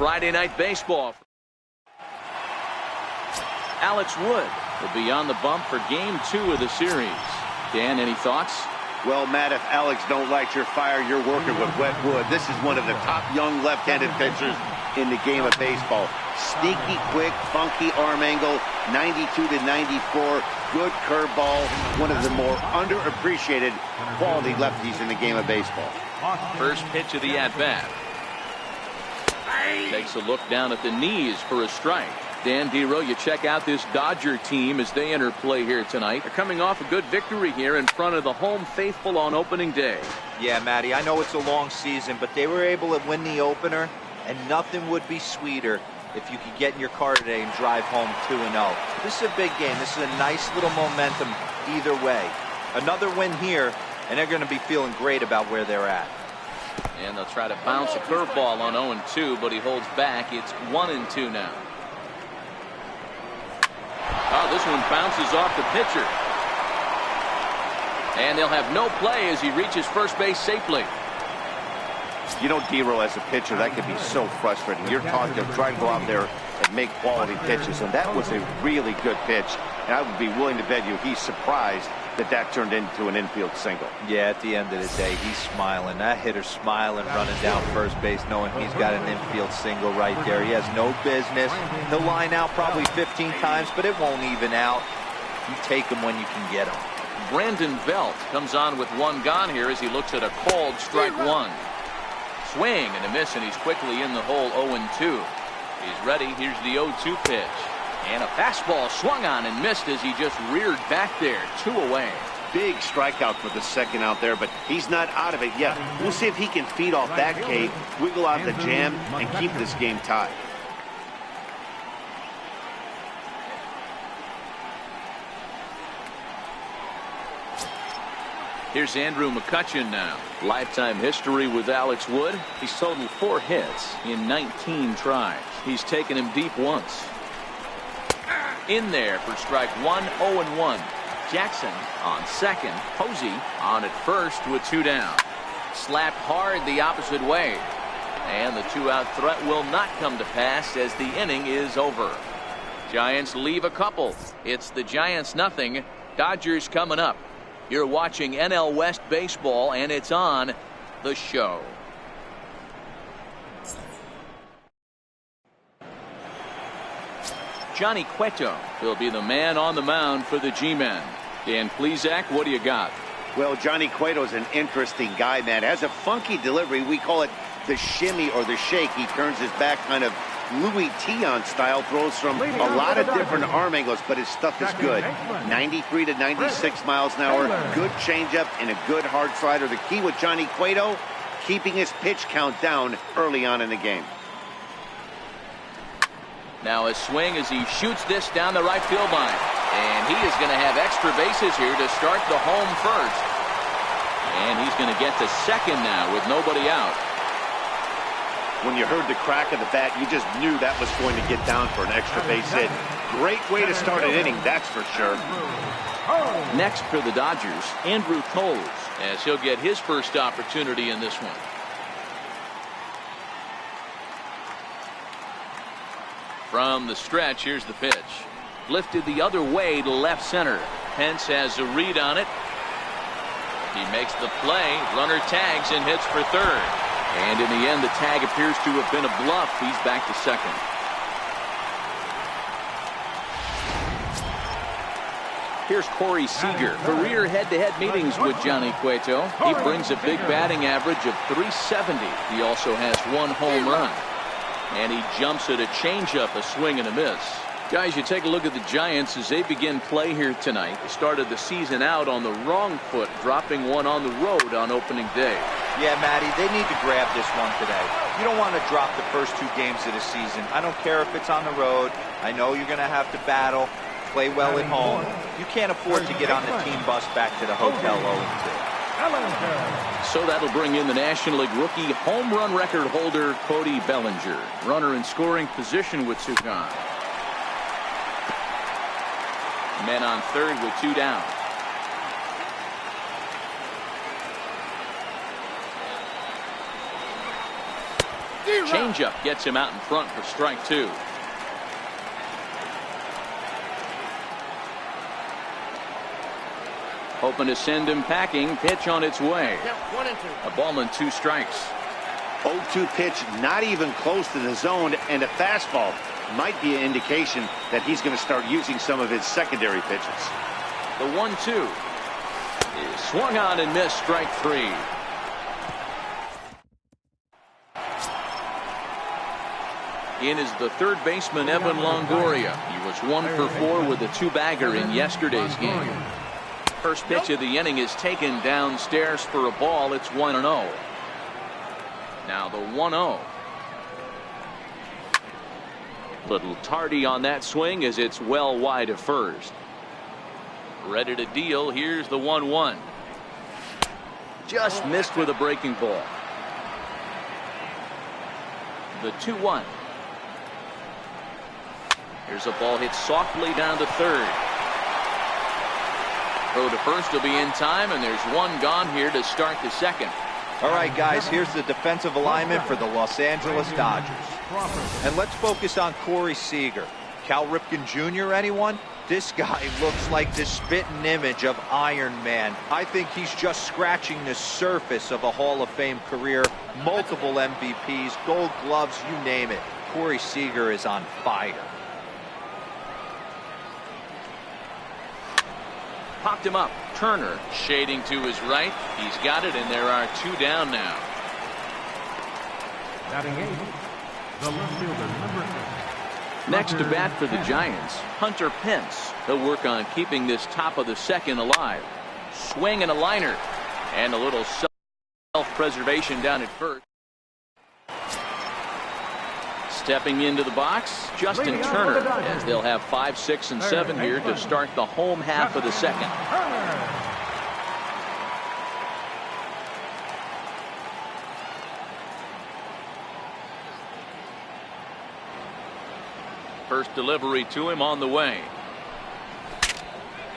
Friday Night Baseball. Alex Wood will be on the bump for Game 2 of the series. Dan, any thoughts? Well, Matt, if Alex don't light your fire, you're working with wet wood. This is one of the top young left-handed pitchers in the game of baseball. Sneaky, quick, funky arm angle, 92 to 94, good curveball. One of the more underappreciated quality lefties in the game of baseball. First pitch of the at-bat. Takes a look down at the knees for a strike. Dan Dero, you check out this Dodger team as they enter play here tonight. They're coming off a good victory here in front of the home faithful on opening day. Yeah, Matty, I know it's a long season, but they were able to win the opener, and nothing would be sweeter if you could get in your car today and drive home 2-0. This is a big game. This is a nice little momentum either way. Another win here, and they're going to be feeling great about where they're at. And they'll try to bounce a curveball on 0-2, but he holds back. It's 1-2 now. Oh, this one bounces off the pitcher. And they'll have no play as he reaches first base safely. You know, Dero, as a pitcher, that could be so frustrating. You're trying to go out there and make quality pitches, and that was a really good pitch. And I would be willing to bet you he's surprised that turned into an infield single. Yeah, at the end of the day, he's smiling. That hitter's smiling, running down first base, knowing he's got an infield single right there. He has no business. He'll line out probably 15 times, but it won't even out. You take him when you can get him. Brandon Belt comes on with one gone here as he looks at a called strike one. Swing and a miss, and he's quickly in the hole. 0-2. He's ready. Here's the 0-2 pitch. And a fastball swung on and missed as he just reared back there. 2 away. Big strikeout for the second out there, but he's not out of it yet. We'll see if he can feed off that K, wiggle out the jam, and keep this game tied. Here's Andrew McCutchen now. Lifetime history with Alex Wood. He's totaled 4 hits in 19 tries. He's taken him deep once. In there for strike one. 0-1. Jackson on second. Posey on at first with 2 down. Slapped hard the opposite way. And the 2-out threat will not come to pass as the inning is over. Giants leave a couple. It's the Giants nothing. Dodgers coming up. You're watching NL West baseball, and it's on The Show. Johnny Cueto will be the man on the mound for the G-Men. Dan Plesac, what do you got? Well, Johnny Cueto is an interesting guy, man. Has a funky delivery. We call it the shimmy or the shake. He turns his back kind of Louis Tion style, throws from a lot of different arm angles, but his stuff is good. 93 to 96 miles an hour, good changeup and a good hard slider. The key with Johnny Cueto, keeping his pitch count down early on in the game. Now a swing as he shoots this down the right field line. And he is going to have extra bases here to start the home first. And he's going to get to second now with nobody out. When you heard the crack of the bat, you just knew that was going to get down for an extra base hit. Great way to start an inning, that's for sure. Next for the Dodgers, Andrew Coles, as he'll get his first opportunity in this one. From the stretch, here's the pitch. Lifted the other way to left center. Pence has a read on it. He makes the play. Runner tags and hits for third. And in the end, the tag appears to have been a bluff. He's back to second. Here's Corey Seager. Career head-to-head meetings with Johnny Cueto. He brings a big batting average of .370. He also has 1 home run. And he jumps at a changeup, a swing and a miss. Guys, you take a look at the Giants as they begin play here tonight. They started the season out on the wrong foot, dropping one on the road on opening day. Yeah, Matty, they need to grab this one today. You don't want to drop the first 2 games of the season. I don't care if it's on the road. I know you're going to have to battle, play well at home. You can't afford to get on the team bus back to the hotel 0-2. So that'll bring in the National League rookie home run record holder Cody Bellinger. Runner in scoring position with 2 gone. Men on third with 2 down. Changeup gets him out in front for strike 2. Hoping to send him packing. Pitch on its way. A ball and 2 strikes. 0-2 pitch, not even close to the zone, and a fastball might be an indication that he's going to start using some of his secondary pitches. The 1-2 is swung on and missed, strike 3. In is the third baseman, Evan Longoria. He was 1 for 4 with a 2-bagger in yesterday's game. First pitch of the inning is taken downstairs for a ball. It's 1-0. Now the 1-0. Little tardy on that swing as it's well wide of first. Ready to deal. Here's the 1-1. Just missed with a breaking ball. The 2-1. Here's a ball hit softly down to third. Throw to first will be in time, and there's one gone here to start the second. All right, guys, here's the defensive alignment for the Los Angeles Dodgers. And let's focus on Corey Seager. Cal Ripken Jr., anyone? This guy looks like the spitting image of Iron Man. I think he's just scratching the surface of a Hall of Fame career. Multiple MVPs, Gold Gloves, you name it. Corey Seager is on fire. Popped him up. Turner shading to his right. He's got it, and there are 2 down now. Batting 8, the left fielder, number 8. Next to bat for the Giants, Hunter Pence. He'll work on keeping this top of the second alive. Swing and a liner, and a little self-preservation down at first. Stepping into the box, Justin Turner, as they'll have 5, 6, and 7 here to start the home half of the second. First delivery to him on the way.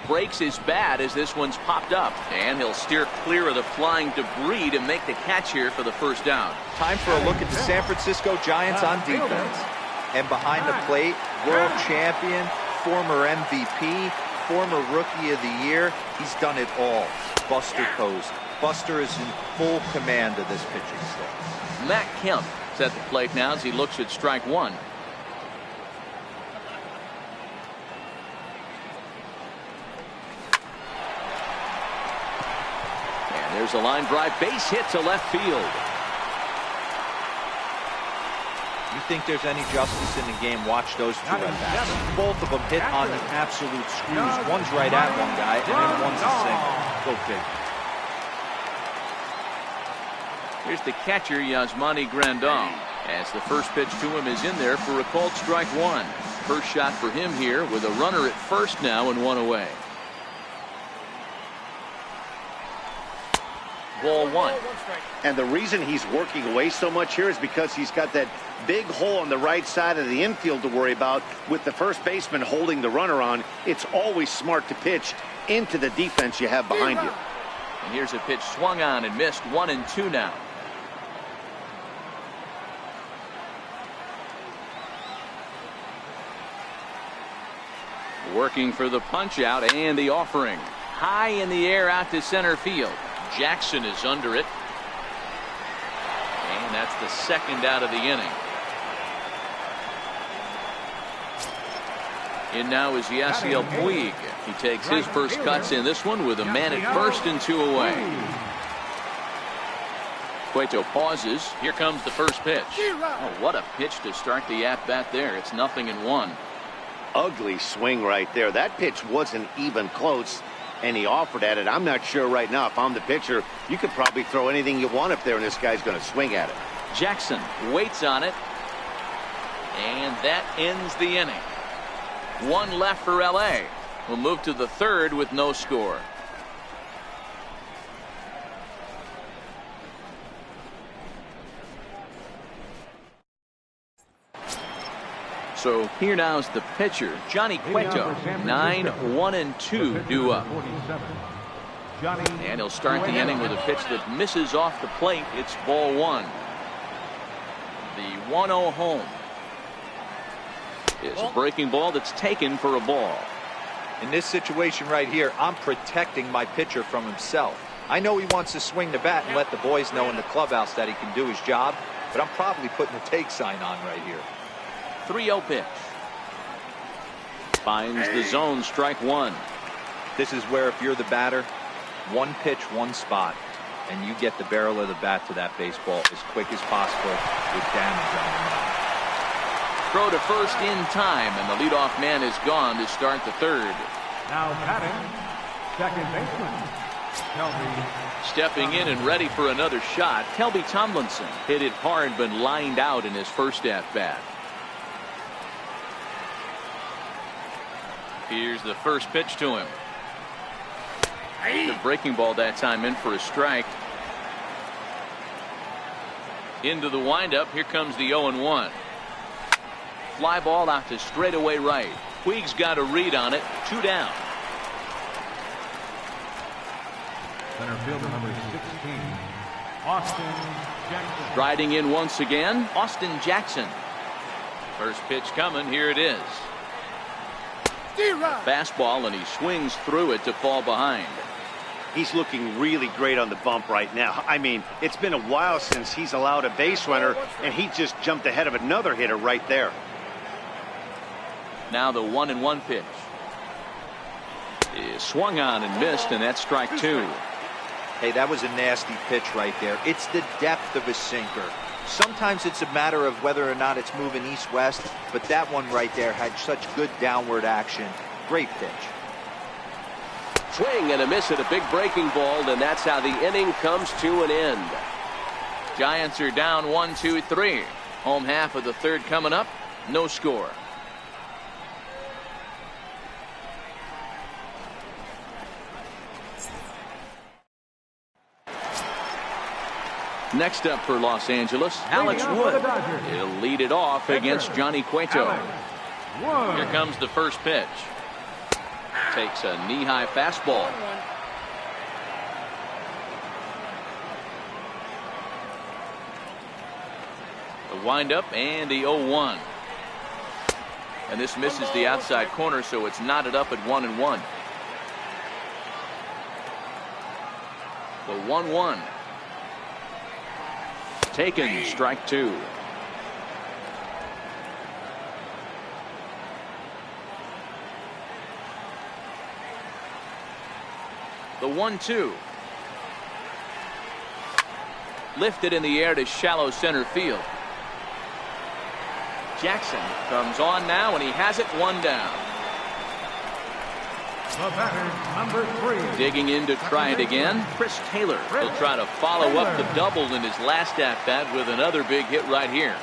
Breaks his bat as this one's popped up, and he'll steer clear of the flying debris to make the catch here for the first down. Time for a look at the San Francisco Giants on defense. And behind the plate, world champion, former MVP, former Rookie of the Year, he's done it all. Buster Posey. Buster is in full command of this pitching staff. Matt Kemp is at the plate now as he looks at strike 1. There's a line drive, base hit to left field. You think there's any justice in the game? Watch those 2 at-bats. Both of them hit on the absolute screws. One's right at one guy, and then one's a single. Go big. Here's the catcher, Yasmani Grandal, as the first pitch to him is in there for a called strike 1. First shot for him here with a runner at first now and 1 away. Ball 1. And the reason he's working away so much here is because he's got that big hole on the right side of the infield to worry about. With the first baseman holding the runner on, it's always smart to pitch into the defense you have behind you. And here's a pitch swung on and missed. 1-2 now. Working for the punch out and the offering. High in the air out to center field. Jackson is under it. And that's the second out of the inning. In now is Yasiel Puig. He takes his first cuts in this one with a man at first and 2 away. Cueto pauses. Here comes the first pitch. Oh, what a pitch to start the at-bat there. It's 0-1. Ugly swing right there. That pitch wasn't even close, and he offered at it. I'm not sure right now if I'm the pitcher. You could probably throw anything you want up there, and this guy's going to swing at it. Jackson waits on it, and that ends the inning. 1 left for LA. We'll move to the third with no score. So here now is the pitcher, Johnny Cueto. 9-1-2 due up. And he'll start the inning with a pitch that misses off the plate. It's ball 1. The 1-0 home is a breaking ball that's taken for a ball. In this situation right here, I'm protecting my pitcher from himself. I know he wants to swing the bat and let the boys know in the clubhouse that he can do his job, but I'm probably putting the take sign on right here. 3-0 pitch. Finds the zone, strike one. This is where if you're the batter, one pitch, one spot, and you get the barrel of the bat to that baseball as quick as possible with damage on the mound. Throw to first in time, and the leadoff man is gone to start the third. Now batting, second baseman, Kelby. Stepping in and ready for another shot, Kelby Tomlinson hit it hard but lined out in his first at-bat. Here's the first pitch to him. The breaking ball that time in for a strike. Into the windup. Here comes the 0-1. Fly ball out to straightaway right. Puig's got a read on it. 2 down. Center fielder number 16, Austin Jackson. Riding in once again, Austin Jackson. First pitch coming. Here it is. Fastball, and he swings through it to fall behind. He's looking really great on the bump right now. I mean, it's been a while since he's allowed a base runner, and he just jumped ahead of another hitter right there. Now the 1-1 pitch is swung on and missed, and that's strike two. Hey, that was a nasty pitch right there. It's the depth of a sinker. Sometimes it's a matter of whether or not it's moving east-west, but that one right there had such good downward action. Great pitch. Swing and a miss at a big breaking ball, and that's how the inning comes to an end. Giants are down 1-2-3. Home half of the third coming up. No score. Next up for Los Angeles, Alex Wood. He'll lead it off against Johnny Cueto. Here comes the first pitch. Takes a knee-high fastball. The windup and the 0-1. And this misses the outside corner, so it's knotted up at 1-1. The 1-1. Taken, strike two. The 1-2. Lifted in the air to shallow center field. Jackson comes on now, and he has it, 1 down. The batter, number 3. Digging in to try it again, Chris Taylor. He'll try to follow up the double in his last at-bat with another big hit right here.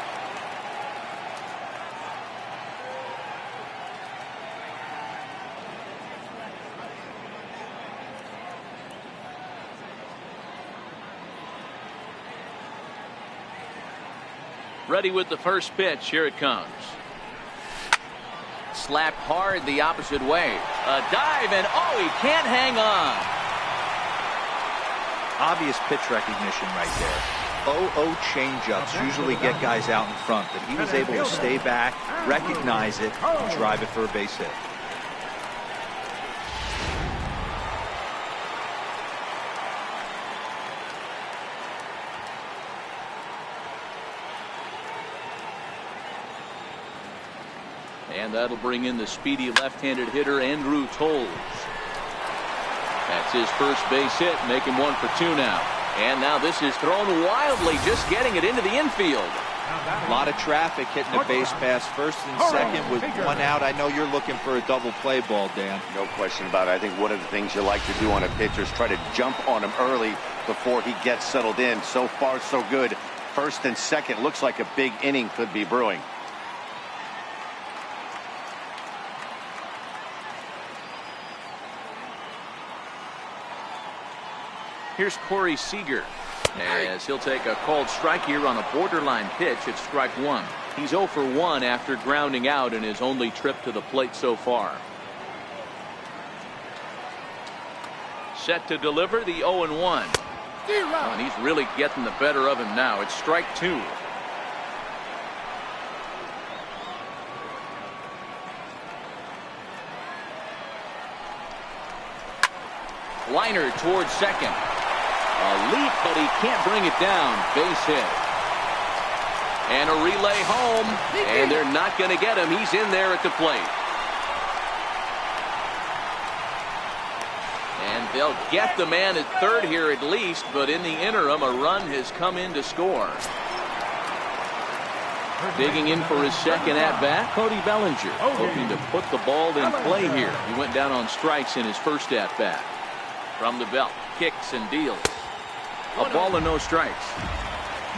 Ready with the first pitch. Here it comes. Slapped hard the opposite way. A dive, and oh, he can't hang on. Obvious pitch recognition right there. 0-0 changeups usually get guys out in front, but he was able to stay back, recognize it, and drive it for a base hit. And that'll bring in the speedy left-handed hitter Andrew Toles. That's his first base hit, make him 1 for 2 now. And now this is thrown wildly, just getting it into the infield. A lot of traffic hitting the base pass first and second with 1 out. I know you're looking for a double play ball, Dan. No question about it. I think one of the things you like to do on a pitcher is try to jump on him early before he gets settled in. So far, so good. First and second, looks like a big inning could be brewing. Here's Corey Seager, as he'll take a called strike here on a borderline pitch at strike one. He's 0 for 1 after grounding out in his only trip to the plate so far. Set to deliver the 0-1. Oh, and he's really getting the better of him now. It's strike two. Liner towards second. A leap, but he can't bring it down. Base hit. And a relay home. And they're not going to get him. He's in there at the plate. And they'll get the man at third here at least, but in the interim, a run has come in to score. Digging in for his second at-bat, Cody Bellinger, hoping to put the ball in play here. He went down on strikes in his first at-bat. From the belt, kicks and deals. A ball and no strikes.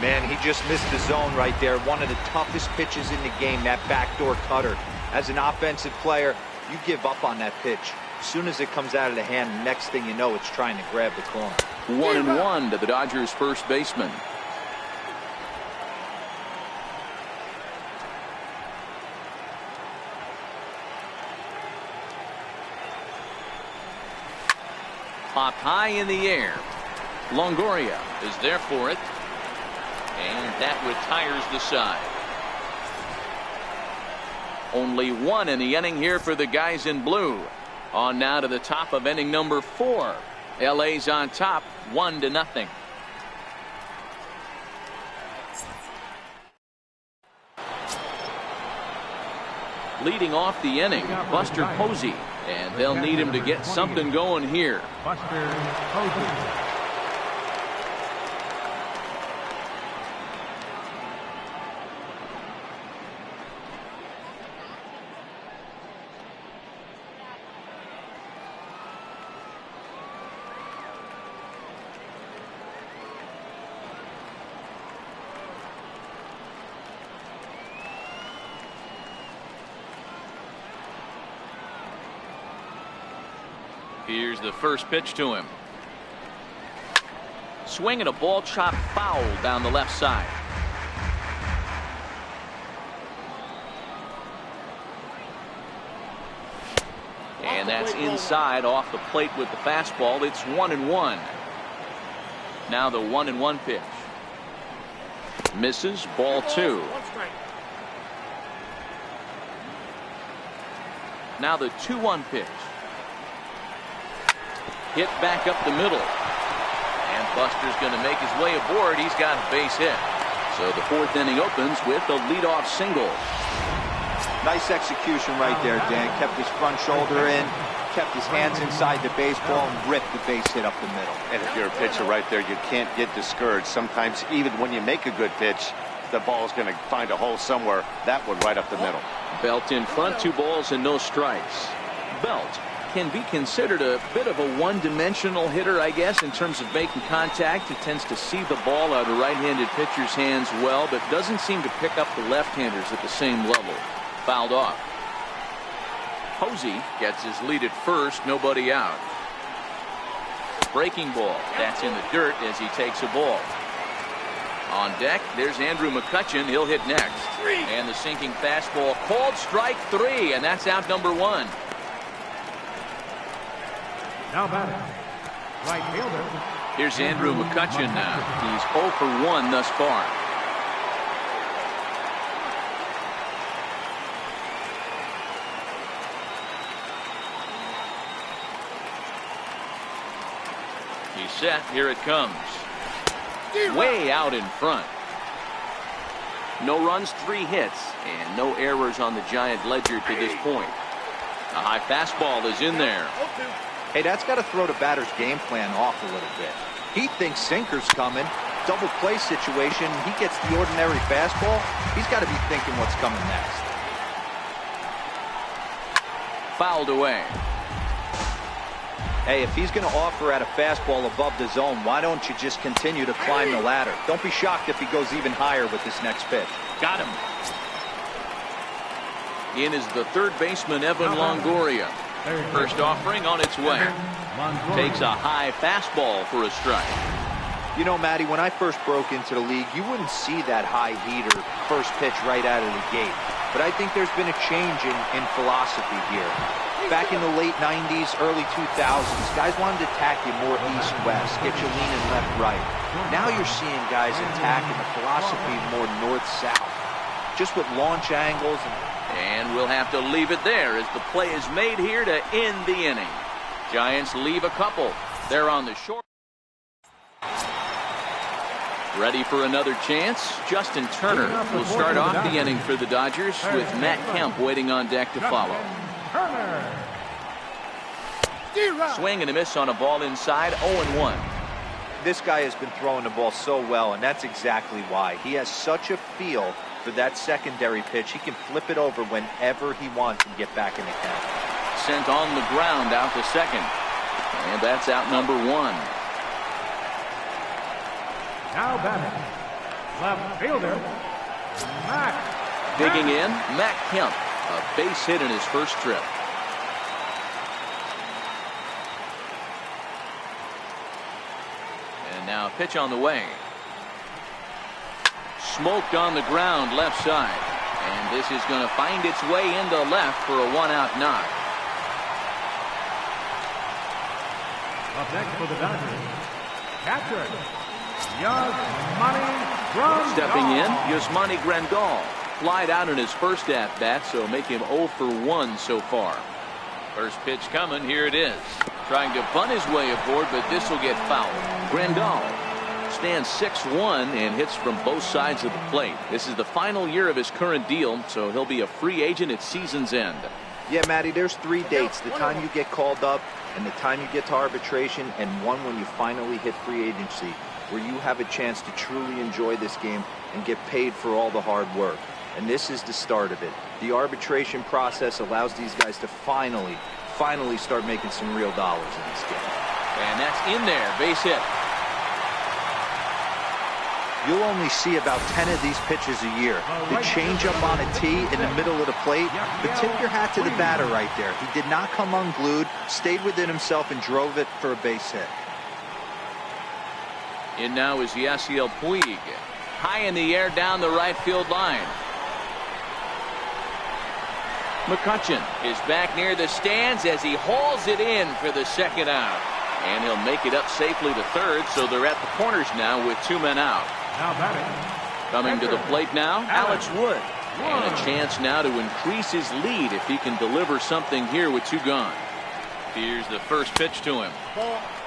Man, he just missed the zone right there. One of the toughest pitches in the game, that backdoor cutter. As an offensive player, you give up on that pitch. As soon as it comes out of the hand, next thing you know, it's trying to grab the corner. 1-1 to the Dodgers' first baseman. Popped high in the air. Longoria is there for it. And that retires the side. Only one in the inning here for the guys in blue. On now to the top of inning number 4. LA's on top, 1-0. Leading off the inning, Buster Posey. And they'll need him to get something going here. Buster Posey. Here's the first pitch to him. Swinging a ball chopped foul down the left side. And that's inside off the plate with the fastball. It's 1-1. Now the 1-1 pitch. Misses, ball 2. Now the 2-1 pitch. Hit back up the middle. And Buster's going to make his way aboard. He's got a base hit. So the 4th inning opens with a leadoff single. Nice execution right there, Dan. Kept his front shoulder in, kept his hands inside the baseball, and ripped the base hit up the middle. And if you're a pitcher right there, you can't get discouraged. Sometimes even when you make a good pitch, the ball's going to find a hole somewhere. That one right up the middle. Belt in front, 2 balls and no strikes. Belt can be considered a bit of a one-dimensional hitter, I guess, in terms of making contact. He tends to see the ball out of right-handed pitcher's hands well, but doesn't seem to pick up the left-handers at the same level. Fouled off. Posey gets his lead at first, nobody out. Breaking ball. That's in the dirt as he takes a ball. On deck, there's Andrew McCutchen. He'll hit next. And the sinking fastball called strike 3, and that's out number 1. Now batting, right fielder. Here's Andrew McCutchen now. He's 0 for 1 thus far. He's set. Here it comes. Way out in front. No runs, 3 hits, and no errors on the Giant ledger to this point. A high fastball is in there. Hey, that's got to throw the batter's game plan off a little bit. He thinks sinker's coming. Double play situation. He gets the ordinary fastball. He's got to be thinking what's coming next. Fouled away. Hey, if he's going to offer at a fastball above the zone, why don't you just continue to climb the ladder? Don't be shocked if he goes even higher with this next pitch. Got him. In is the third baseman, Evan Longoria. First offering on its way. Takes a high fastball for a strike. You know, Matty, when I first broke into the league, you wouldn't see that high heater first pitch right out of the gate. But I think there's been a change in philosophy here. Back in the late 90s, early 2000s, guys wanted to attack you more east-west, get you leaning left-right. Now you're seeing guys attacking the philosophy more north-south, just with launch angles. And we'll have to leave it there as the play is made here to end the inning. Giants leave a couple. They're on the short. Ready for another chance. Justin Turner will start off the inning for the Dodgers with Matt Kemp waiting on deck to follow. Swing and a miss on a ball inside. 0-1. This guy has been throwing the ball so well, and that's exactly why. He has such a feel for that secondary pitch. He can flip it over whenever he wants and get back in the count. Sent on the ground out to second. And that's out number 1. Now batting, left fielder, Matt. Digging in, Matt Kemp. A base hit in his first trip. And now a pitch on the way. Smoked on the ground left side. And this is going to find its way into left for a 1-out knock. Up next for the Dodgers, catcher, Yasmani Grandal. Stepping in, Yasmani Grandal. Flied out in his first at-bat, so make him 0 for 1 so far. First pitch coming, here it is. Trying to bunt his way aboard, but this will get fouled. Grandal stands 6'1" and hits from both sides of the plate. This is the final year of his current deal, so he'll be a free agent at season's end. Yeah, Matty, there's 3 dates. The time you get called up, and the time you get to arbitration, and one when you finally hit free agency, where you have a chance to truly enjoy this game and get paid for all the hard work. And this is the start of it. The arbitration process allows these guys to finally start making some real dollars in this game. And that's in there, base hit. You'll only see about 10 of these pitches a year. The changeup on a tee in the middle of the plate. But tip your hat to the batter right there. He did not come unglued, stayed within himself, and drove it for a base hit. In now is Yasiel Puig. High in the air down the right field line. McCutchen is back near the stands as he hauls it in for the second out. And he'll make it up safely to third, so they're at the corners now with 2 men out. Now batting, coming to the plate now, Alex Wood. And a chance now to increase his lead if he can deliver something here with 2 gone. Here's the first pitch to him.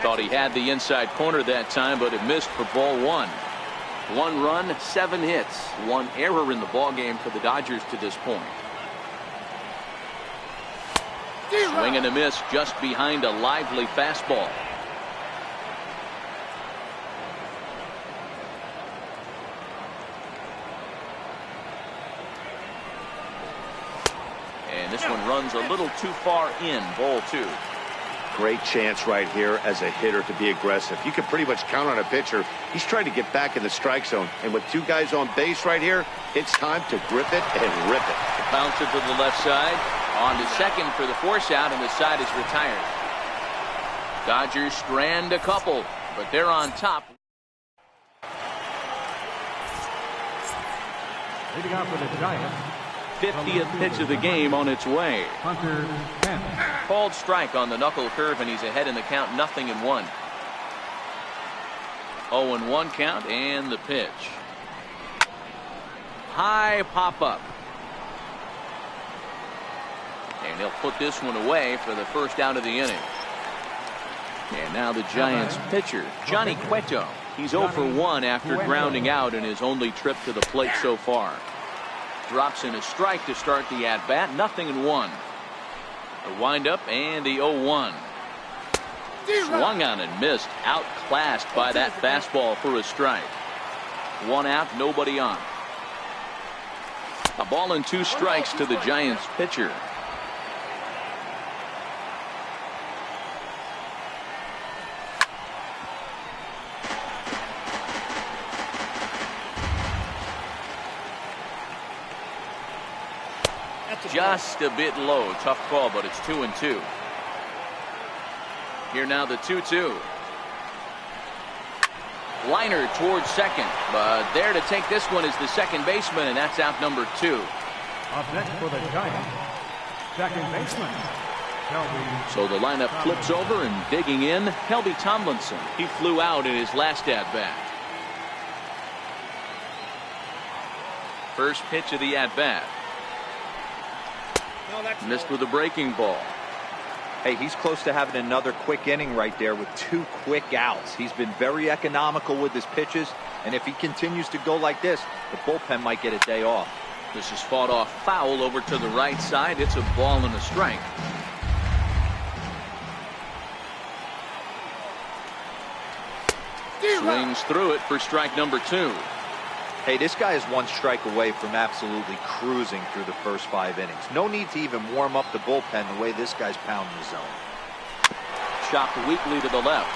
Thought he had the inside corner that time, but it missed for ball 1. 1 run, 7 hits, 1 error in the ball game for the Dodgers to this point. Swing and a miss just behind a lively fastball. And this one runs a little too far in, ball 2. Great chance right here as a hitter to be aggressive. You can pretty much count on a pitcher. He's trying to get back in the strike zone. And with 2 guys on base right here, it's time to grip it and rip it. Bounce it to the left side. On to second for the force out, and the side is retired. Dodgers strand a couple, but they're on top. leading off for the Giants, 50th pitch of the game on its way. Hunter Kent. Called strike on the knuckle curve, and he's ahead in the count, 0-1. 0-1 count, and the pitch. High pop up. And he'll put this one away for the first out of the inning. And now the Giants pitcher, Johnny Cueto. He's 0 for 1 after grounding out in his only trip to the plate so far. Drops in a strike to start the at-bat, 0-1. The windup and the 0-1. Swung on and missed, outclassed by that fastball for a strike. 1 out, nobody on. A ball and 2 strikes to the Giants pitcher. Just a bit low. Tough call, but it's 2-2. Here now the 2-2. Liner towards second, but there to take this one is the second baseman, and that's out number 2. Up next for the Giants, second baseman, Kelby. So the lineup flips over, and digging in, Kelby Tomlinson. He flew out in his last at-bat. First pitch of the at-bat. Missed with a breaking ball. Hey, he's close to having another quick inning right there with 2 quick outs. He's been very economical with his pitches, and if he continues to go like this, the bullpen might get a day off. This is fought off foul over to the right side. It's a ball and a strike. Swings through it for strike number 2. Hey, this guy is 1 strike away from absolutely cruising through the first 5 innings. No need to even warm up the bullpen the way this guy's pounding the zone. Chopped weakly to the left.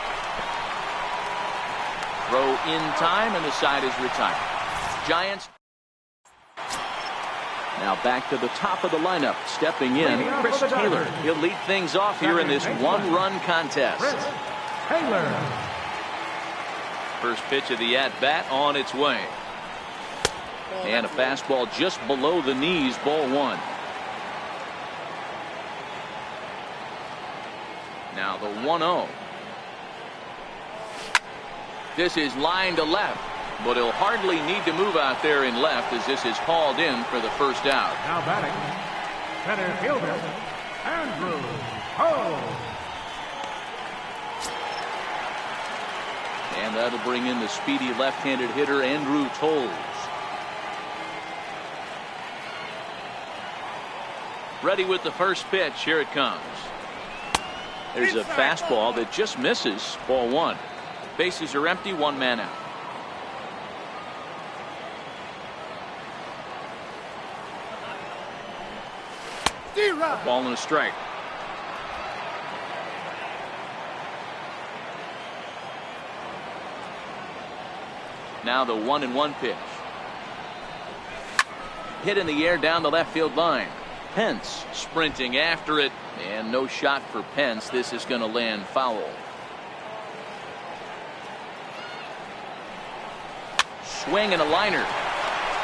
Throw in time, and the side is retired. Giants. Now back to the top of the lineup. Stepping in, Chris Taylor. He'll lead things off here in this 1-run contest. Taylor. First pitch of the at-bat on its way. And a fastball just below the knees, ball 1. Now the 1-0. This is line to left, but he'll hardly need to move out there in left as this is hauled in for the first out. Now batting, center fielder, Andrew Ho. And that'll bring in the speedy left-handed hitter Andrew Toles. Ready with the first pitch. Here it comes. There's a fastball that just misses. Ball 1. Bases are empty. 1 man out. Ball and a strike. Now the 1-1 pitch. Hit in the air down the left field line. Pence sprinting after it, and no shot for Pence. This is going to land foul. Swing and a liner.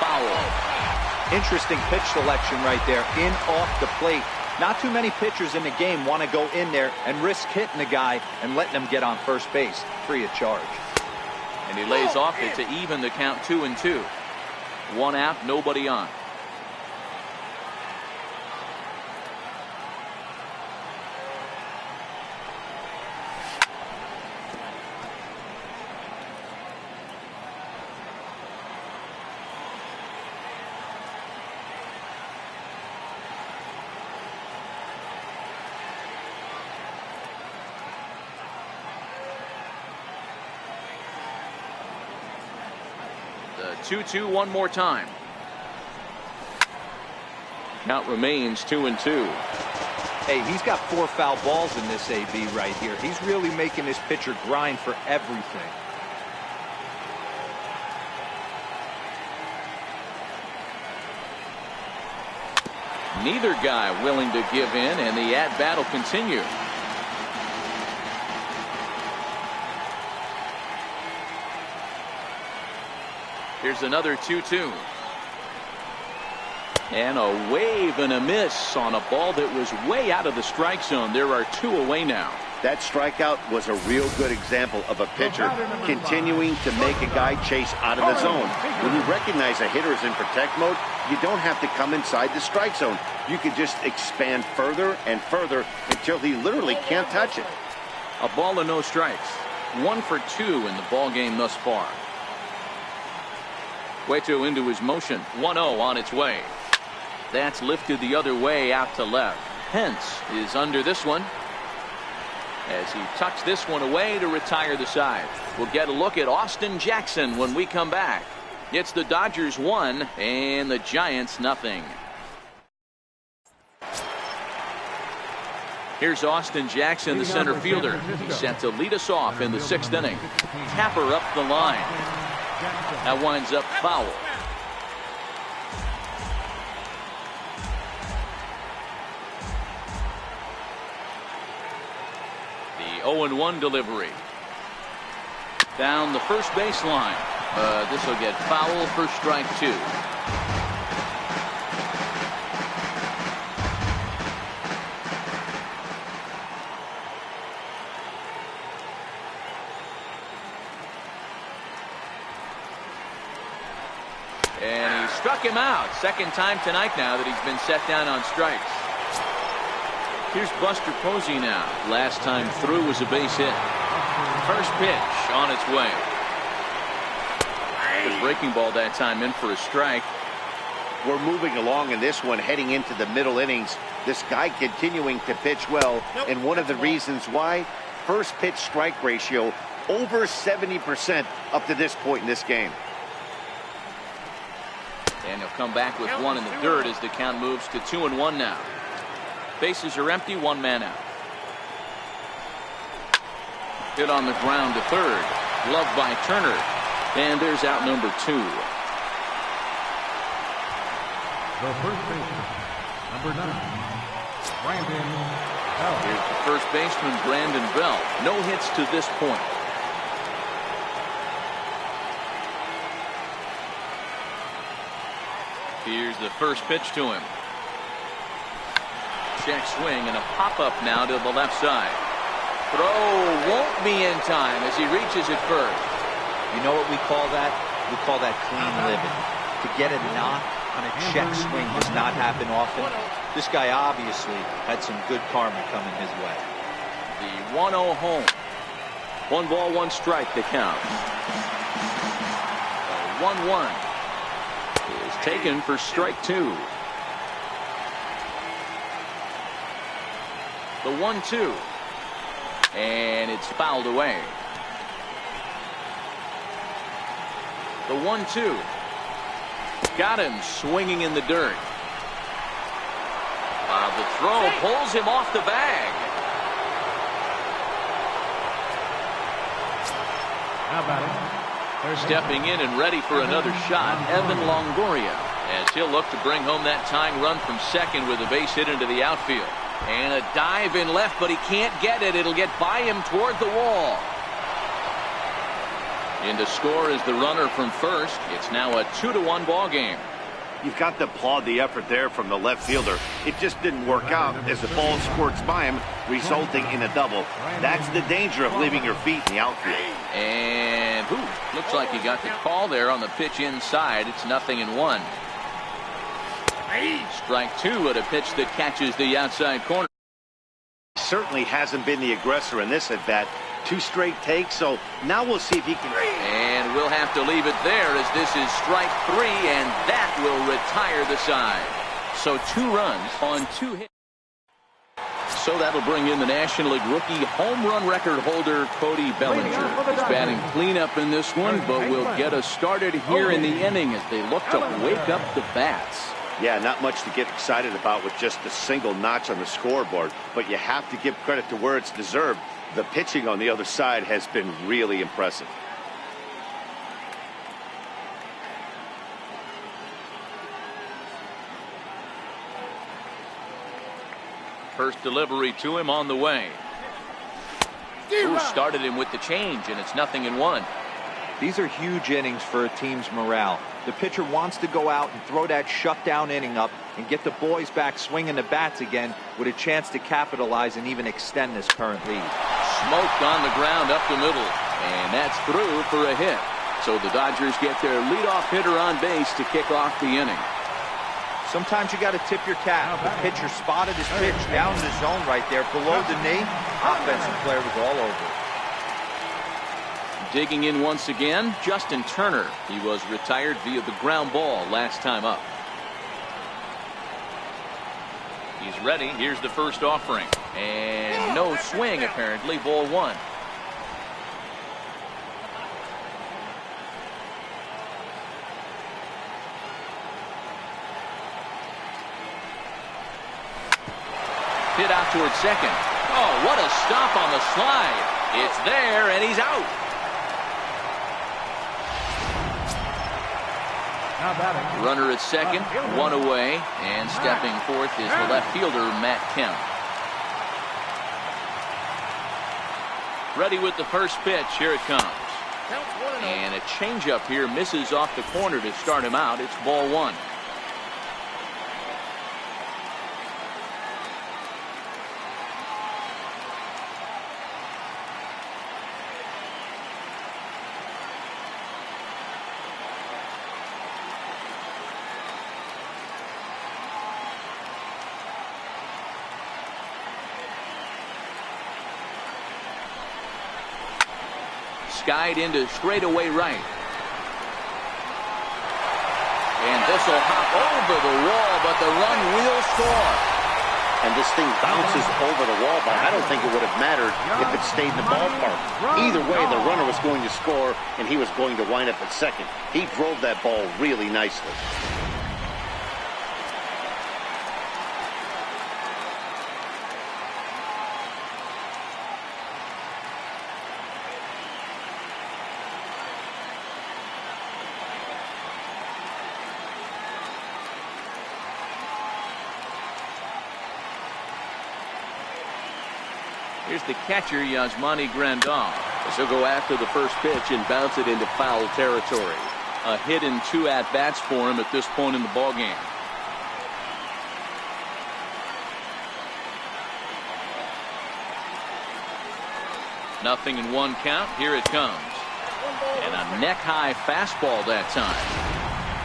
Foul. Interesting pitch selection right there. In off the plate. Not too many pitchers in the game want to go in there and risk hitting the guy and letting him get on first base free of charge. And he lays off it to even the count 2-2. 1 out, nobody on. The 2-2 one more time. Count remains 2-2. Hey, he's got 4 foul balls in this AB right here. He's really making this pitcher grind for everything. Neither guy willing to give in, and the at-bat will continue. Here's another 2-2. And a wave and a miss on a ball that was way out of the strike zone. There are 2 away now. That strikeout was a real good example of a pitcher continuing to make a guy chase out of the zone. When you recognize a hitter is in protect mode, you don't have to come inside the strike zone. You can just expand further and further until he literally can't touch it. A ball and no strikes. 1 for 2 in the ball game thus far. Cueto into his motion. 1-0 on its way. That's lifted the other way out to left. Pence is under this one as he tucks this one away to retire the side. We'll get a look at Austin Jackson when we come back. It's the Dodgers 1 and the Giants nothing. Here's Austin Jackson, the center fielder. He's set to lead us off in the 6th inning. Tapper up the line. That winds up foul. The 0-1 delivery. Down the first baseline. This will get foul for strike 2. And he struck him out. 2nd time tonight now that he's been set down on strikes. Here's Buster Posey now. Last time through was a base hit. First pitch on its way. The breaking ball that time in for a strike. We're moving along in this one, heading into the middle innings. This guy continuing to pitch well, and one of the reasons why, first pitch strike ratio over 70% up to this point in this game. And he'll come back with one in the dirt as the count moves to 2-1 now. Bases are empty, one man out. Hit on the ground to third. Gloved by Turner. And there's out number 2. The first baseman, number 9, Brandon Belt. Here's the first baseman, Brandon Belt. No hits to this point. Here's the first pitch to him. Check swing and a pop-up now to the left side. Throw won't be in time as he reaches it first. You know what we call that? We call that clean living. To get a knock on a check swing does not happen often. This guy obviously had some good karma coming his way. The 1-0 home. 1 ball, 1 strike to count. The 1-1 is taken for strike 2. The 1-2. And it's fouled away. The 1-2. Got him swinging in the dirt. The throw pulls him off the bag. How about it? Stepping in and ready for another shot, Evan Longoria, as he'll look to bring home that tying run from second with a base hit into the outfield. And a dive in left, but he can't get it. It'll get by him toward the wall. In to score is the runner from first. It's now a 2-1 ball game. You've got to applaud the effort there from the left fielder. It just didn't work out as the ball squirts by him, resulting in a double. That's the danger of leaving your feet in the outfield. And looks like he got the call there on the pitch inside. It's 0-1. Strike 2 at a pitch that catches the outside corner. Certainly hasn't been the aggressor in this at bat. 2 straight takes, so now we'll see if he can. And we'll have to leave it there as this is strike 3, and that will retire the side. So 2 runs on 2 hits. So that'll bring in the National League rookie home run record holder Cody Bellinger. He's batting cleanup in this one, but will get us started here in the inning as they look to wake up the bats. Yeah, not much to get excited about with just a single notch on the scoreboard, but you have to give credit to where it's deserved. The pitching on the other side has been really impressive. First delivery to him on the way. Started him with the change, and it's 0-1. These are huge innings for a team's morale. The pitcher wants to go out and throw that shutdown inning up and get the boys back swinging the bats again with a chance to capitalize and even extend this current lead. Smoked on the ground up the middle, and that's through for a hit. So the Dodgers get their leadoff hitter on base to kick off the inning. Sometimes you got to tip your cap. The pitcher spotted his pitch down in the zone right there below the knee. Offensive player was all over it. Digging in once again, Justin Turner. He was retired via the ground ball last time up. He's ready. Here's the first offering. And no swing, apparently. Ball 1. Hit out towards second. Oh, what a stop on the slide. It's there, and he's out. Runner at second, 1 away, and stepping forth is the left fielder, Matt Kemp. Ready with the first pitch. Here it comes. And a changeup here misses off the corner to start him out. It's ball 1. skied into straightaway right. And this will hop over the wall, but the run will score. And this thing bounces over the wall, but I don't think it would have mattered if it stayed in the ballpark. Either way, the runner was going to score, and he was going to wind up at second. He drove that ball really nicely. Here's the catcher, Yasmani Grandal. As he'll go after the first pitch and bounce it into foul territory. A hit and 2 at-bats for him at this point in the ballgame. Nothing in 1 count. Here it comes. And a neck-high fastball that time.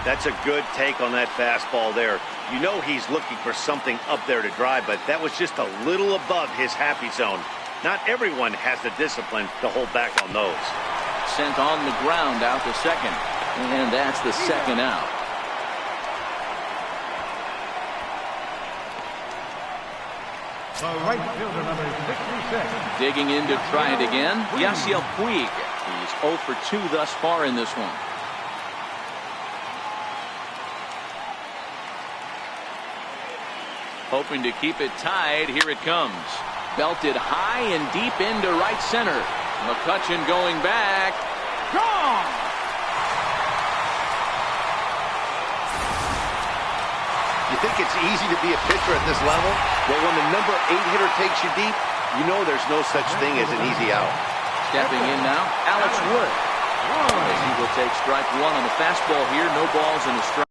That's a good take on that fastball there. You know he's looking for something up there to drive, but that was just a little above his happy zone. Not everyone has the discipline to hold back on those. Sent on the ground out to second. And that's the second out. The right fielder, number 66. Digging in to try it again. Yasiel Puig. He's 0 for 2 thus far in this one. Hoping to keep it tied. Here it comes. Belted high and deep into right center. McCutchen going back. Gone! You think it's easy to be a pitcher at this level? Well, when the number 8 hitter takes you deep, you know there's no such thing as an easy out. Stepping in now, Alex Wood. As he will take strike 1 on the fastball here. No balls and a strike.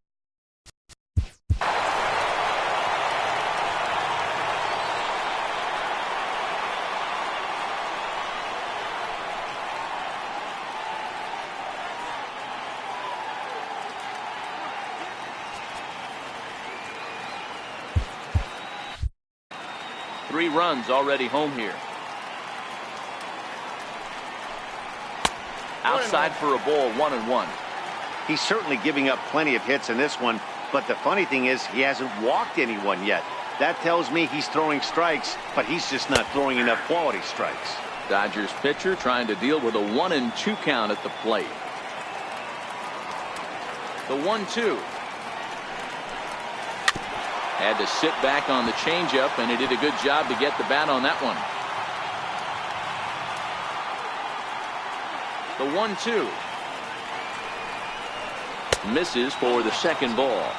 Three runs already home here. Outside for a ball, 1-1. He's certainly giving up plenty of hits in this one, but the funny thing is he hasn't walked anyone yet. That tells me he's throwing strikes, but he's just not throwing enough quality strikes. Dodgers pitcher trying to deal with a 1-2 count at the plate. The 1-2. Had to sit back on the changeup, and he did a good job to get the bat on that one. The 1-2. Misses for the second ball.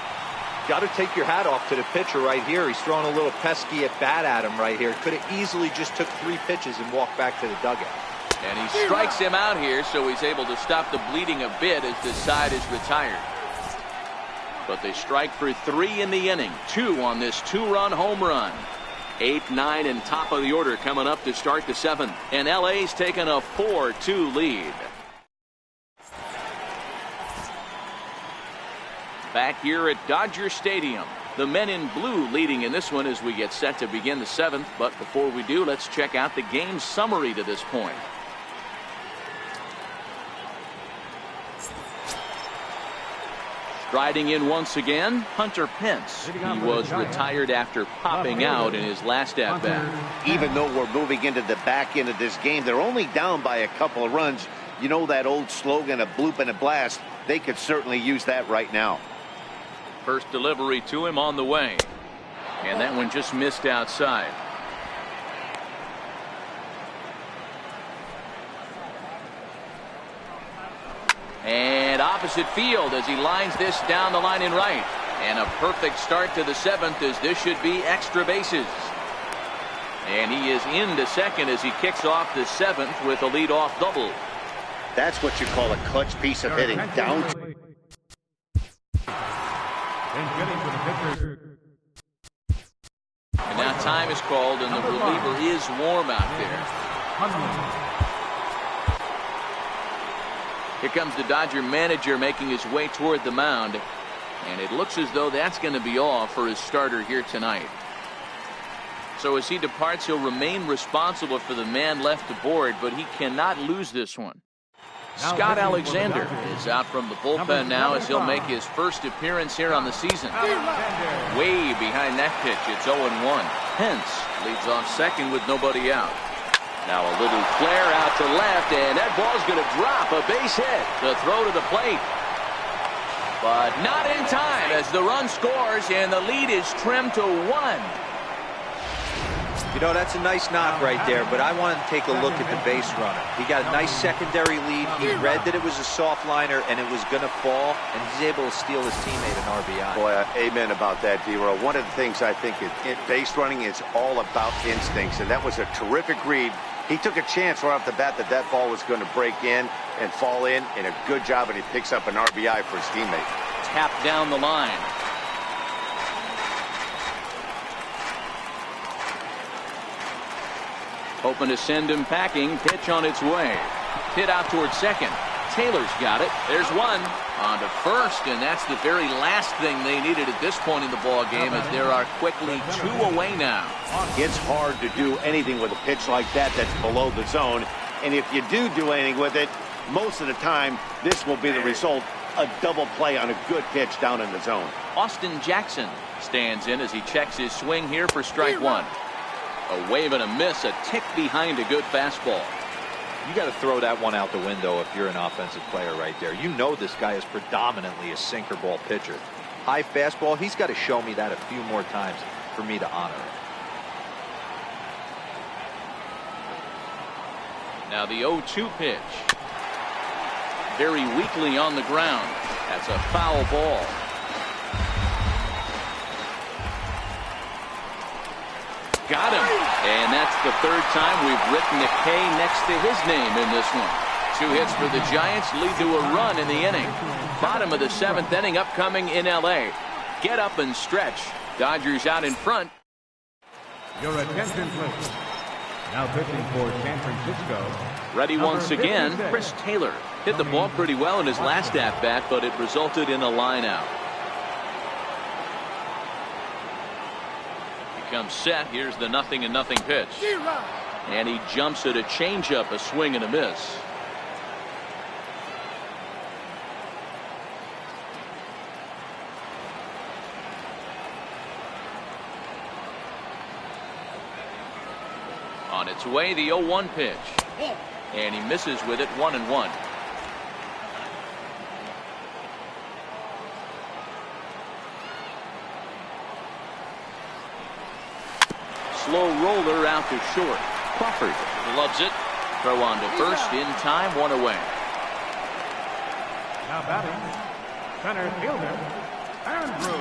Got to take your hat off to the pitcher right here. He's throwing a little pesky at bat at him right here. Could have easily just took 3 pitches and walked back to the dugout. And he strikes him out here, so he's able to stop the bleeding a bit as this side is retired. But they strike for 3 in the inning. 2 on this 2-run home run. 8, 9, and top of the order coming up to start the 7th. And LA's taken a 4-2 lead. Back here at Dodger Stadium. The men in blue leading in this one as we get set to begin the 7th. But before we do, let's check out the game summary to this point. Striding in once again, Hunter Pence. He was retired after popping out in his last at-bat. Even though we're moving into the back end of this game, they're only down by a couple of runs. You know that old slogan, a bloop and a blast? They could certainly use that right now. First delivery to him on the way. And that one just missed outside. And opposite field as he lines this down the line in right. And a perfect start to the 7th as this should be extra bases. And he is into second as he kicks off the 7th with a leadoff double. That's what you call a clutch piece of hitting. Down. And now time is called and the reliever is warm out there. Here comes the Dodger manager making his way toward the mound. And it looks as though that's going to be all for his starter here tonight. So as he departs, he'll remain responsible for the man left aboard, but he cannot lose this one. Scott Alexander is out from the bullpen now as he'll make his first appearance here on the season. Way behind that pitch, it's 0-1. Pence leads off second with nobody out. Now a little flare out to left, and that ball's going to drop. A base hit. The throw to the plate. But not in time as the run scores, and the lead is trimmed to 1. You know, that's a nice knock right there, but I wanted to take a look at the base runner. He got a nice secondary lead. He read that it was a soft liner and it was going to fall, and he's able to steal his teammate an RBI. Boy, amen about that, D-Roll. One of the things I think in base running is all about instincts, and that was a terrific read. He took a chance right off the bat that that ball was going to break in and fall in, and a good job, and he picks up an RBI for his teammate. Tap down the line. Hoping to send him packing. Pitch on its way. Hit out towards second. Taylor's got it. There's one. On to first, and that's the very last thing they needed at this point in the ball game, as there are quickly 2 away now. It's hard to do anything with a pitch like that that's below the zone, and if you do anything with it, most of the time this will be the result: a double play on a good pitch down in the zone. Austin Jackson stands in as he checks his swing here for strike 1. A wave and a miss, a tick behind a good fastball. You got to throw that one out the window if you're an offensive player right there. You know this guy is predominantly a sinker ball pitcher. High fastball, he's got to show me that a few more times for me to honor it. Now the 0-2 pitch. Very weakly on the ground. That's a foul ball. Got him. And that's the third time we've written a K next to his name in this one. 2 hits for the Giants lead to a run in the inning. Bottom of the 7th inning upcoming in L.A. Get up and stretch. Dodgers out in front. Your attention, please. Now pitching for San Francisco. Ready once again, Chris Taylor. Hit the ball pretty well in his last at-bat, but it resulted in a line out. Comes set. Here's the 0-0 pitch. And he jumps at a changeup, a swing and a miss. On its way, the 0-1 pitch. And he misses with it, 1-1. Slow roller out to short. Crawford loves it. Throw on to first in time, 1 away. Now batting, center fielder, Andrew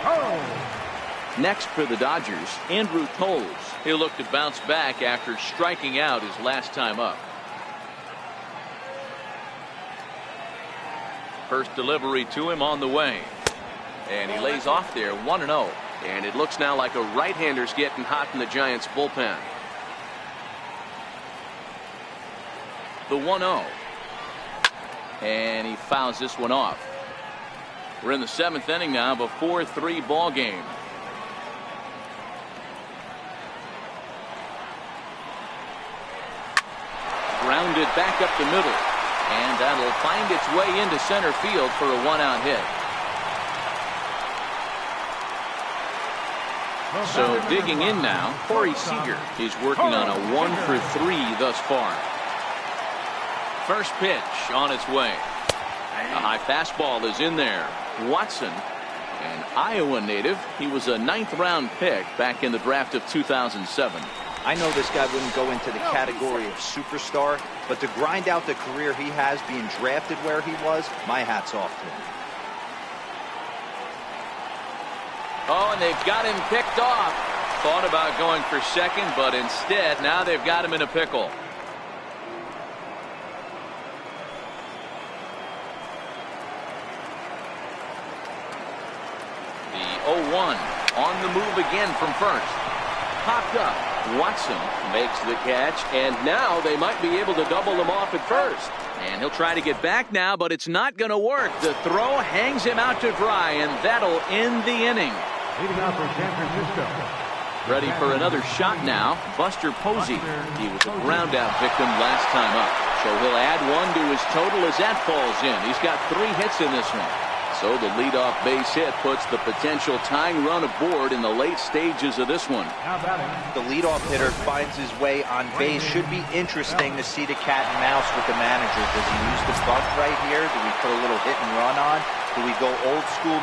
Toles. Next for the Dodgers, Andrew Toles. He'll look to bounce back after striking out his last time up. First delivery to him on the way. And he lays off there, 1-0. And it looks now like a right-hander's getting hot in the Giants bullpen. The 1-0. And he fouls this one off. We're in the 7th inning now of a 4-3 ball game. Grounded back up the middle. And that'll find its way into center field for a 1-out hit. So digging in now, Corey Seager is working on a 1-for-3 thus far. First pitch on its way. A high fastball is in there. Watson, an Iowa native. He was a 9th-round pick back in the draft of 2007. I know this guy wouldn't go into the category of superstar, but to grind out the career he has being drafted where he was, my hat's off to him. Oh, and they've got him picked off. Thought about going for second, but instead, now they've got him in a pickle. The 0-1 on the move again from first. Popped up. Watson makes the catch, and now they might be able to double him off at first. And he'll try to get back now, but it's not going to work. The throw hangs him out to dry, and that'll end the inning. Leading off for San Francisco. Ready for another shot now, Buster Posey. He was a ground out victim last time up. So he'll add one to his total as that falls in. He's got 3 hits in this one. So the leadoff base hit puts the potential tying run aboard in the late stages of this one. The leadoff hitter finds his way on base. Should be interesting to see the cat and mouse with the manager. Does he use the bunt right here? Do we put a little hit and run on? Do we go old school?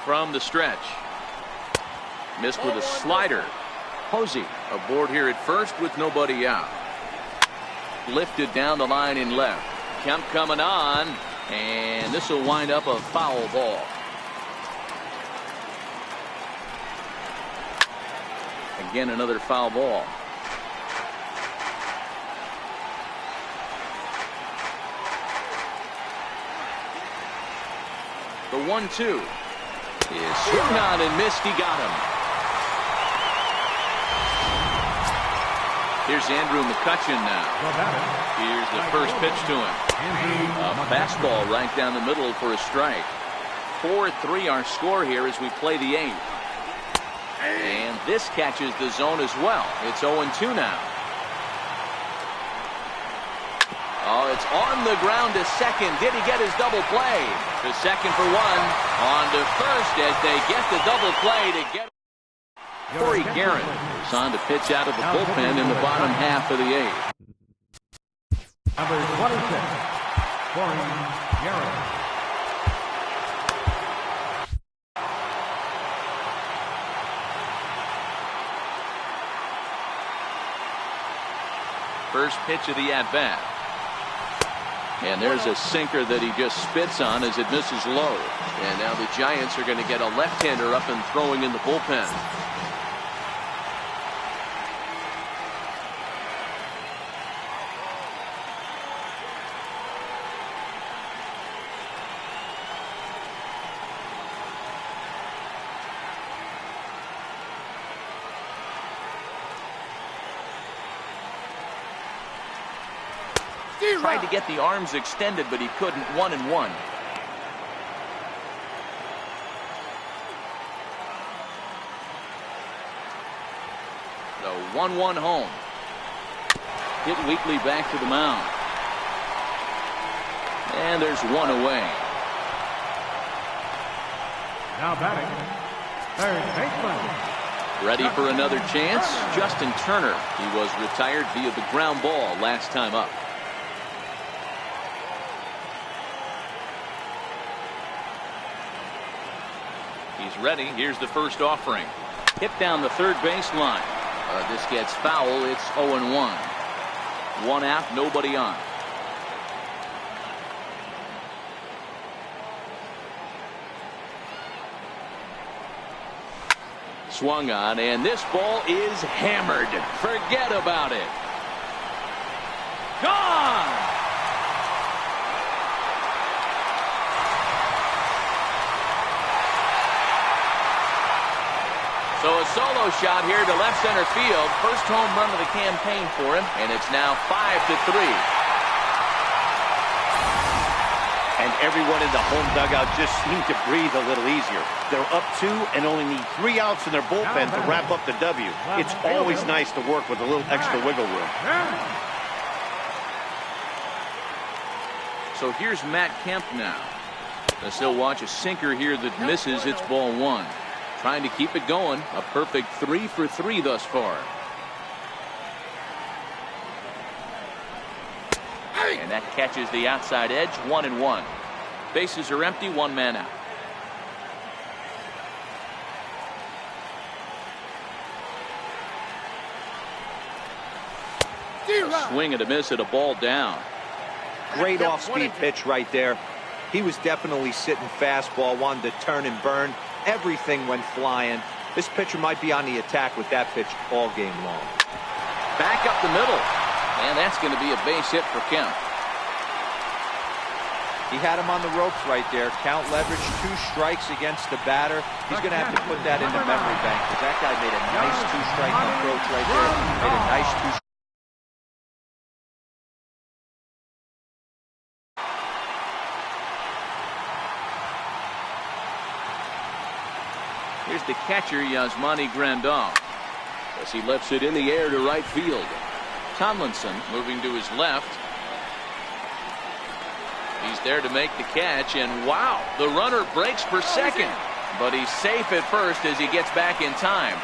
From the stretch. Missed with a slider. Posey aboard here at first with nobody out. Lifted down the line in left. Kemp coming on. And this will wind up a foul ball. Again, another foul ball. The 1-2. Is swung on and missed. He got him. Here's Andrew McCutchen now. Here's the first pitch to him. A fastball right down the middle for a strike. 4-3 our score here as we play the 8th. And this catches the zone as well. It's 0-2 now. Oh, it's on the ground to second. Did he get his double play? To second for 1. On to first as they get the double play to get. Corey Garrett is on to pitch out of the bullpen in the bottom half of the 8th. Number 26, Corey Garrett. First pitch of the at-bat. And there's a sinker that he just spits on as it misses low. And now the Giants are going to get a left-hander up and throwing in the bullpen. Tried to get the arms extended, but he couldn't. 1-1. The 1-1 home. Hit weakly back to the mound. And there's one away. Now batting, third baseman. Ready for another chance? Justin Turner. He was retired via the ground ball last time up. He's ready. Here's the first offering. Hit down the third baseline. This gets foul. It's 0-1. 1 out, nobody on. Swung on, and this ball is hammered. Forget about it. Gone! So a solo shot here to left center field. First home run of the campaign for him, and it's now 5-3. And everyone in the home dugout just seemed to breathe a little easier. They're up 2 and only need 3 outs in their bullpen to wrap up the W. It's always nice to work with a little extra wiggle room. So here's Matt Kemp now. As he'll watch a sinker here that misses. It's ball 1. Trying to keep it going. A perfect 3 for 3 thus far. And that catches the outside edge. 1-1. Bases are empty. 1 man out. A swing and a miss at a ball down. Great off-speed pitch right there. He was definitely sitting fastball, wanted to turn and burn. Everything went flying. This pitcher might be on the attack with that pitch all game long. Back up the middle. And that's going to be a base hit for Kemp. He had him on the ropes right there. Count leverage, 2 strikes against the batter. He's going to have to put that in the memory bank because that guy made a nice 2-strike approach right there. Made a nice 2. Here's the catcher, Yasmani Grandal, as he lifts it in the air to right field. Tomlinson moving to his left. He's there to make the catch, and wow, the runner breaks for second, but he's safe at first as he gets back in time.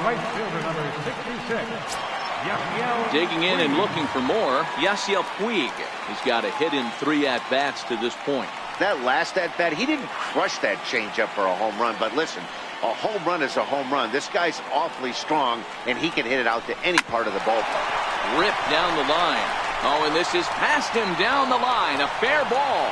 Right fielder number 66, Yasiel. Digging in and looking for more, Yasiel Puig. He's got a hit in 3 at-bats to this point. That last at-bat, he didn't crush that changeup for a home run, but listen, a home run is a home run. This guy's awfully strong, and he can hit it out to any part of the ballpark. Ripped down the line. Oh, and this is past him down the line. A fair ball.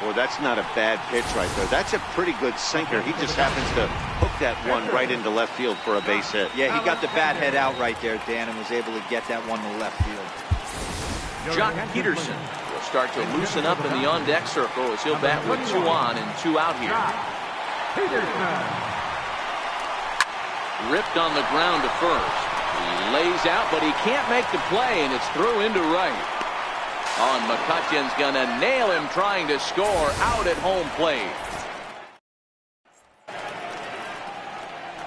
Boy, that's not a bad pitch right there. That's a pretty good sinker. He just happens to hook that one right into left field for a base hit. Yeah, he got the bat head out right there, Dan, and was able to get that one to left field. Jock Peterson will start to loosen up in the on-deck circle as he'll bat with 2 on and 2 out here. Ripped on the ground to first. He lays out, but he can't make the play, and it's through into right. Oh, and McCutcheon's going to nail him trying to score out at home plate.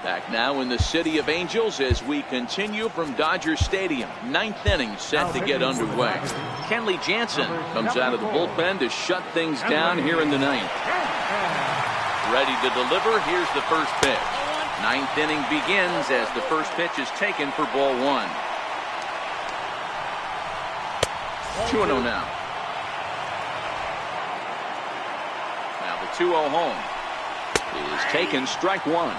Back now in the City of Angels as we continue from Dodger Stadium. 9th inning set to get underway. Kenley Jansen comes out of the bullpen to shut things down here in the 9th. Ready to deliver. Here's the first pitch. 9th inning begins as the first pitch is taken for ball 1. 2-0 now. Now the 2-0 home is taken, strike 1.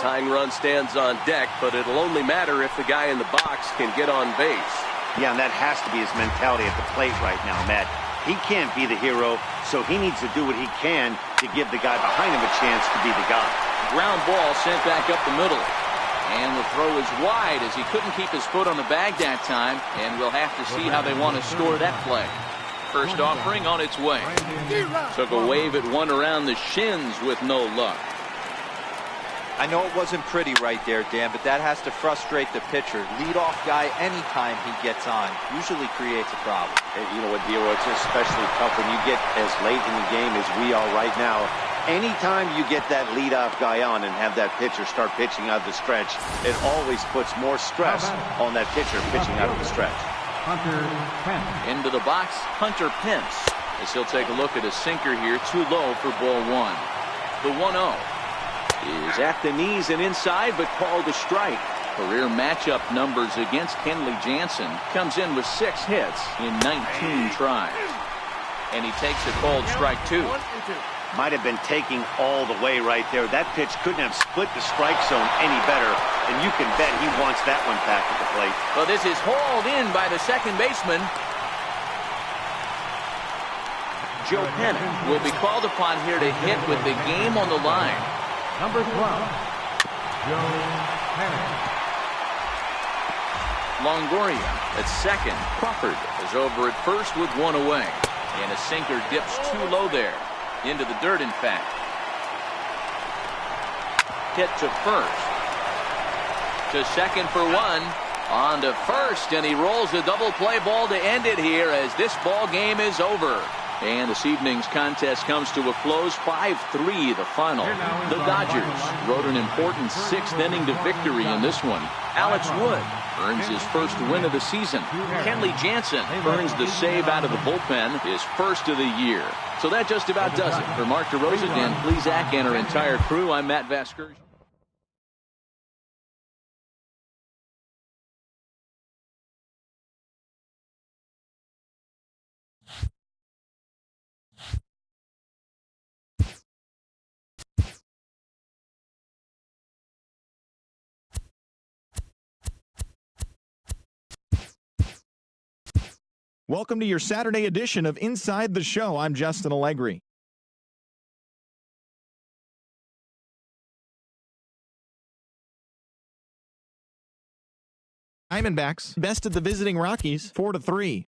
Tying run stands on deck, but it'll only matter if the guy in the box can get on base. Yeah, and that has to be his mentality at the plate right now, Matt. He can't be the hero, so he needs to do what he can to give the guy behind him a chance to be the guy. Ground ball sent back up the middle. And the throw is wide as he couldn't keep his foot on the bag that time, and we'll have to see how they want to score that play. First offering on its way. Took a wave at one around the shins with no luck. I know it wasn't pretty right there, Dan, but that has to frustrate the pitcher. Leadoff guy, anytime he gets on, usually creates a problem. And you know what, Dero, it's especially tough when you get as late in the game as we are right now. Anytime you get that leadoff guy on and have that pitcher start pitching out of the stretch, it always puts more stress on that pitcher pitching out of the stretch. Hunter Pence. Into the box, Hunter Pence, as he'll take a look at a sinker here, too low for ball 1. The 1-0. Is at the knees and inside, but called a strike. Career matchup numbers against Kenley Jansen. Comes in with 6 hits in 19 tries. And he takes a called strike 2. Might have been taking all the way right there. That pitch couldn't have split the strike zone any better, and you can bet he wants that one back at the plate. Well, this is hauled in by the second baseman. Joe Pennick will be called upon here to hit with the game on the line. Number 12, Joe Panic. Longoria at second. Crawford is over at first with 1 away. And a sinker dips too low there. Into the dirt, in fact. Hit to first. To second for 1. On to first, and he rolls a double play ball to end it here as this ball game is over. And this evening's contest comes to a close, 5-3 the final. The Dodgers rode an important 6th inning to victory in this one. Alex Wood earns his first win of the season. Kenley Jansen earns the save out of the bullpen, his first of the year. So that just about does it. For Mark DeRosa, Dan Plesac, and our entire crew, I'm Matt Vasgersian. Welcome to your Saturday edition of Inside the Show. I'm Justin Allegri. Diamondbacks bested the visiting Rockies 4-3.